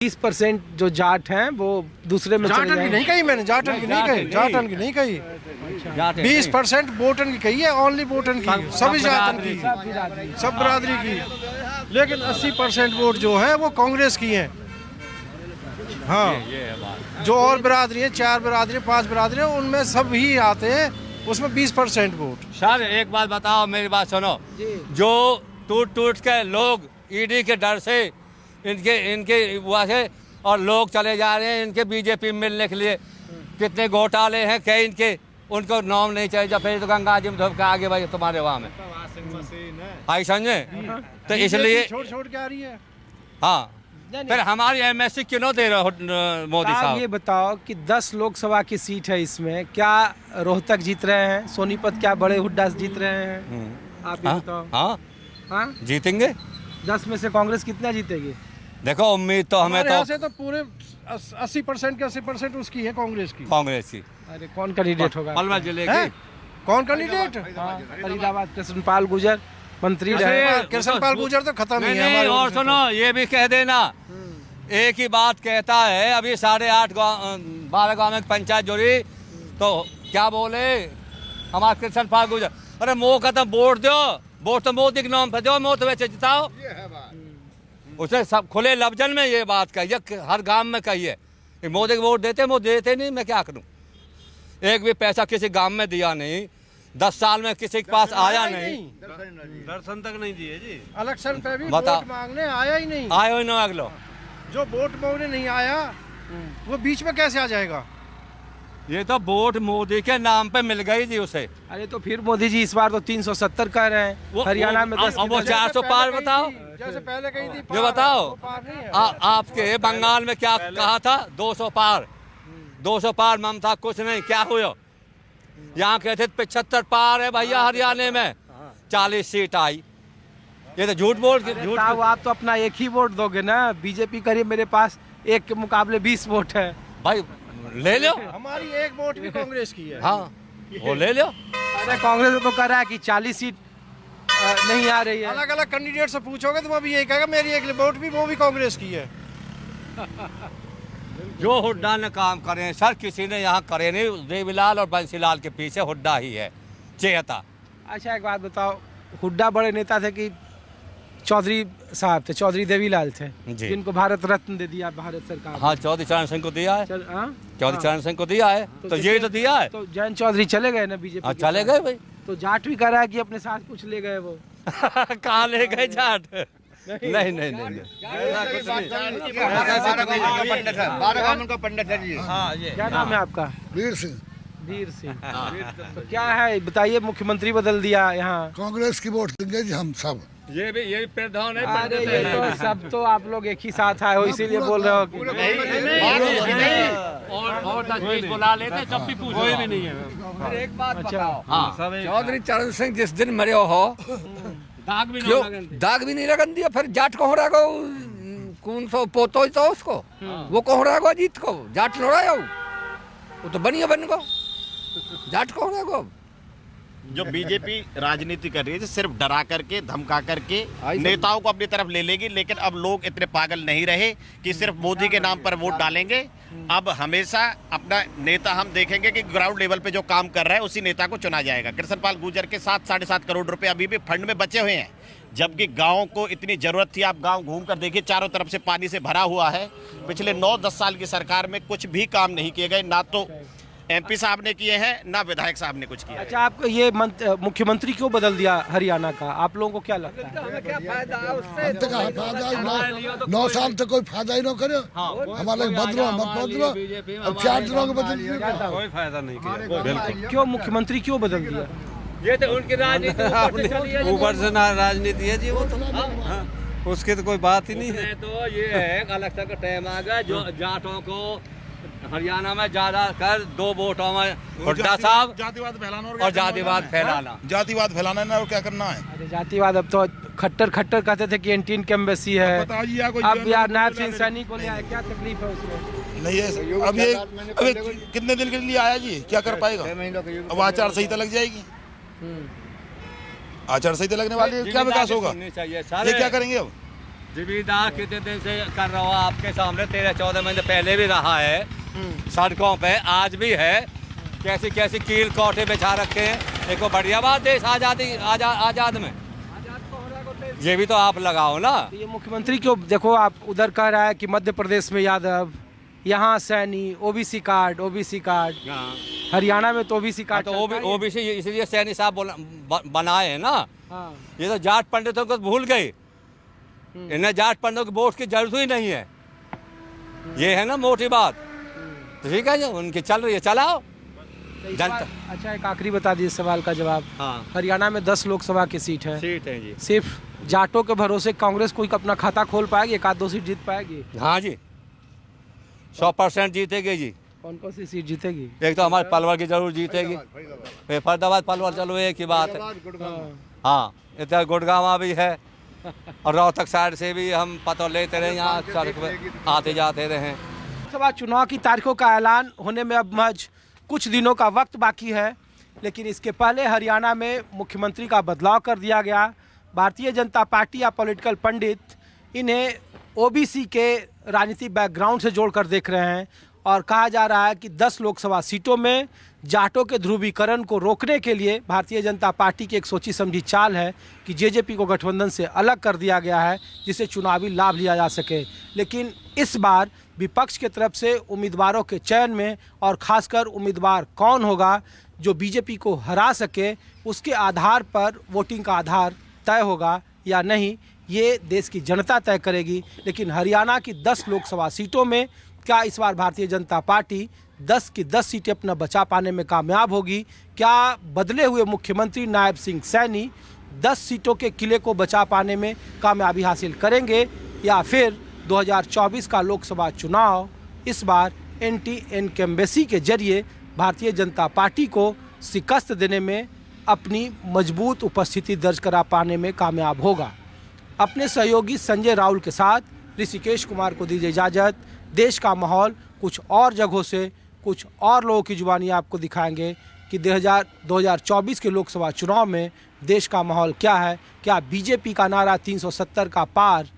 20% जो जाट हैं वो दूसरे में चले जाटन की जाएंगे। नहीं कही मैंने, जाटन की नहीं कही, जाटन की नहीं कही। 20% बोटन की कही है, ओनली बोटन की, सभी जाटन की, सब बिरादरी की। लेकिन 80% वोट जो है वो कांग्रेस की है। हाँ, जो और बिरादरी है, 4 बिरादरी 5 बिरादरी, उनमें सब ही आते हैं, उसमें 20% वोट। सर एक बात बताओ, मेरी बात सुनो। जो टूट टूट के लोग ईडी के डर से इनके वहाँ से और लोग चले जा रहे हैं इनके बीजेपी में मिलने के लिए। कितने घोटाले हैं कई इनके, उनको नाम नहीं चाहिए। जब फिर तो गंगा जी में धोख के आगे भाई तुम्हारे वहाँ में आई समझे, तो इसलिए छोड़ के आ रही है। हाँ, फिर हमारी एमएससी क्यों दे रहे हो मोदी आप साहब? ये बताओ कि 10 लोकसभा की सीट है, इसमें क्या रोहतक जीत रहे हैं, सोनीपत क्या बड़े हुड्डा जीत रहे हैं? आप ये बताओ। हाँ हाँ, जीतेंगे। 10 में से कांग्रेस कितना जीतेगी? देखो उम्मीद तो हमें हमारे यहाँ तो से तो पूरे 80% के 80% उसकी है, कांग्रेस की। कांग्रेस की। अरे कौन कैंडिडेट होगा? पलवल जिले हैं? की कौन कैंडिडेट? फरीदाबाद कृष्णपाल गुर्जर मंत्री रहे। कृष्णपाल गुर्जर तो खत्म ही है नहीं, हमारे। और सुनो ये भी कह देना, एक ही बात कहता है। अभी 8.5 12 गाँव में पंचायत जुड़ी तो क्या बोले हमारे कृष्णपाल गुर्जर, अरे मोह का तो वोट दो, वोट तो मोदी के नाम पे दो, मोह तो वैसे जिताओ। उसने सब खुले लफ्जन में ये बात कही है, हर गांव में कही है कि मोदी को वोट देते, मोदी देते नहीं, मैं क्या करूं। एक भी पैसा किसी गांव में दिया नहीं, 10 साल में किसी के पास आया नहीं, दर्शन तक नहीं दिए जी। इलेक्शन पे भी बताओ। वोट मांगने आया ही नहीं। आयो ही ना अगलो। जो वोट मांगने नहीं आया वो बीच में कैसे आ जाएगा? ये तो वोट मोदी के नाम पे मिल गई जी उसे। अरे तो फिर मोदी जी इस बार तो 370 कह रहे हैं, हरियाणा में 10 अब वो 400 पार बताओ, जैसे पहले कही थी ये बताओ। वो पार नहीं है। आपके बंगाल में क्या कहा था? 200 पार, 200 पार ममता कुछ नहीं, क्या हुआ? यहाँ कहते 75 पार है भैया, हरियाणा में 40 सीट आई। ये तो झूठ बोल के झूठ। साहब आप तो अपना एक ही वोट दोगे ना, बीजेपी करिए मेरे पास 1 के मुकाबले 20 वोट है। भाई ले लो। हमारी एक वोट भी कांग्रेस की है। हाँ वो ले लो। अरे कांग्रेस तो कह रहा है कि 40 सीट नहीं आ रही है। अलग अलग कैंडिडेट से पूछोगे तो वो भी यही कहेगा मेरी एक वोट भी, वो भी कांग्रेस की है। जो हुड्डा ने काम करे सर, किसी ने यहाँ करे नहीं। देवीलाल और बंसीलाल के पीछे हुड्डा ही है, चेता। अच्छा एक बात बताओ, हुड्डा बड़े नेता थे कि चौधरी साहब थे, चौधरी देवीलाल थे जी। जिनको भारत रत्न दे दिया भारत सरकार। हाँ, चौधरी चरण सिंह को दिया है, हाँ? चौधरी चरण सिंह को दिया है, तो ये तो दिया है। तो जयंत चौधरी चले गए ना बीजेपी हाँ के चले साथ। गए भाई। तो जाट भी कह रहा है कि अपने साथ कुछ ले गए वो। कहाँ ले गए जाट? नहीं नहीं नहीं। पंडित है जी। हाँ ये क्या नाम है आपका? वीर सिंह। वीर सिंह। तो क्या है बताइए, मुख्यमंत्री बदल दिया यहाँ। कांग्रेस की वोट देंगे जी हम सब। ये भी प्रधान है। अरे ये तो सब तो आप लोग एक ही साथ आए हो, इसीलिए बोल रहे हो कि और 10 बीस बुला लेते, जब भी पूछो। कोई भी नहीं है। एक बात बताओ, हाँ चौधरी चरण सिंह जिस दिन मरे हो दाग भी क्यों नहीं लगन। दाग भी नहीं लगन दिया, फिर जाट को रहेगा कौन सो पोतो ही तो उसको, वो को रहेगा जीत को, जाट लड़ाया वो तो बनिया बन को, जाट को रहेगा। जो बीजेपी राजनीति कर रही है सिर्फ डरा करके धमका करके नेताओं को अपनी तरफ ले लेगी, लेकिन अब लोग इतने पागल नहीं रहे कि सिर्फ मोदी के नाम पर वोट डालेंगे। अब हमेशा अपना नेता हम देखेंगे कि ग्राउंड लेवल पे जो काम कर रहा है उसी नेता को चुना जाएगा। कृष्णपाल गुर्जर के 7-7.5 करोड़ रुपए अभी भी फंड में बचे हुए हैं, जबकि गाँव को इतनी जरूरत थी। आप गाँव घूम कर देखिए, चारों तरफ से पानी से भरा हुआ है। पिछले 9-10 साल की सरकार में कुछ भी काम नहीं किए गए, ना तो एमपी साहब ने किए हैं ना विधायक साहब ने कुछ किया। अच्छा आपको ये मुख्यमंत्री क्यों बदल दिया हरियाणा का, आप लोगों को क्या लगता है? हम तो कहा फायदा 9 साल तक कोई फायदा ही ना करे। हमारे बदलो मत बदलो, अब 4 दिनों के बदल दिए। कोई फायदा नहीं किया बिल्कुल। क्यों मुख्यमंत्री क्यों बदल दिया? ये तो उनकी राजनीति ऊपर से ना राजनीति है जी वो तो। हाँ, उसकी तो कोई बात ही नहीं है। तो ये है इलेक्शन का टाइम आ गया, जो जाटों को हरियाणा में ज्यादा कर 2 वोटों में हुड्डा साहब जातिवाद फैलाना और जातिवाद फैलाना। जातिवाद फैलाना है ना, और क्या करना है? अरे जातिवाद अब तो खट्टर खट्टर कहते थे कि एंटीन की एम्बेसी है, बताइए या कोई अब यार नायब सिंह सैनी को ले आए, क्या तकलीफ है उसमें? नहीं है। अब ये कितने दिन के लिए आया जी, क्या कर पाएगा? अब आचार संहिता लग जाएगी, आचार संहिता लगने वाली है, क्या विकास होगा? ये क्या करेंगे अब? जिम्मेदार कितने दिन से कर रहा हूँ आपके सामने, 13-14 महीने पहले भी रहा है सड़कों पे, आज भी है। कैसी कैसी कील कोटे बिछा रखे हैं। देखो बढ़िया बात देश आजाद में, ये भी तो आप लगाओ ना। ये मुख्यमंत्री क्यों, देखो आप उधर कह रहा है कि मध्य प्रदेश में यादव, यहाँ सैनी, ओबीसी कार्ड, हरियाणा में तो ओबीसी कार्ड, तो ओबीसी इसलिए सैनी साहब बनाए हैं ना। हाँ। ये तो जाट पंडितों को भूल गए, इन्हें जाट पंडितों की वोट की जरूरत ही नहीं है। ये है ना मोटी बात। तो ठीक है, जो उनकी चल रही है चलाओ जनता। अच्छा एक आखिरी बता दीजिए सवाल का जवाब। हाँ, हरियाणा में 10 लोकसभा की सीट है जी। सिर्फ जाटों के भरोसे कांग्रेस कोई अपना खाता खोल पाएगी, एक आध दो सीट जीत पाएगी? हाँ जी, 100% जीतेगी जी। कौन कौन सी सीट जीतेगी? एक तो हमारे पलवल की जरूर जीतेगी, फरीदाबाद पलवल, चलो एक ही बात है। हाँ, इधर गुड़गांव भी है और रोहतक साइड से भी हम पता लेते रहे, यहाँ सड़क पे आते जाते रहे। लोकसभा चुनाव की तारीखों का ऐलान होने में अब महज कुछ दिनों का वक्त बाकी है, लेकिन इसके पहले हरियाणा में मुख्यमंत्री का बदलाव कर दिया गया। भारतीय जनता पार्टी या पॉलिटिकल पंडित इन्हें ओबीसी के राजनीतिक बैकग्राउंड से जोड़कर देख रहे हैं और कहा जा रहा है कि 10 लोकसभा सीटों में जाटों के ध्रुवीकरण को रोकने के लिए भारतीय जनता पार्टी की एक सोची समझी चाल है कि जेजेपी को गठबंधन से अलग कर दिया गया है जिससे चुनावी लाभ लिया जा सके। लेकिन इस बार विपक्ष की तरफ से उम्मीदवारों के चयन में और खासकर उम्मीदवार कौन होगा जो बीजेपी को हरा सके, उसके आधार पर वोटिंग का आधार तय होगा या नहीं, ये देश की जनता तय करेगी। लेकिन हरियाणा की 10 लोकसभा सीटों में क्या इस बार भारतीय जनता पार्टी 10 की 10 सीटें अपना बचा पाने में कामयाब होगी? क्या बदले हुए मुख्यमंत्री नायब सिंह सैनी 10 सीटों के किले को बचा पाने में कामयाबी हासिल करेंगे, या फिर 2024 का लोकसभा चुनाव इस बार एंटी इनकम्बेंसी के जरिए भारतीय जनता पार्टी को शिकस्त देने में अपनी मजबूत उपस्थिति दर्ज करा पाने में कामयाब होगा? अपने सहयोगी संजय राहुल के साथ ऋषिकेश कुमार को दीजिए इजाज़त। देश का माहौल कुछ और जगहों से कुछ और लोगों की जुबानी आपको दिखाएंगे कि 2024 के लोकसभा चुनाव में देश का माहौल क्या है। क्या बीजेपी का नारा 370 का पार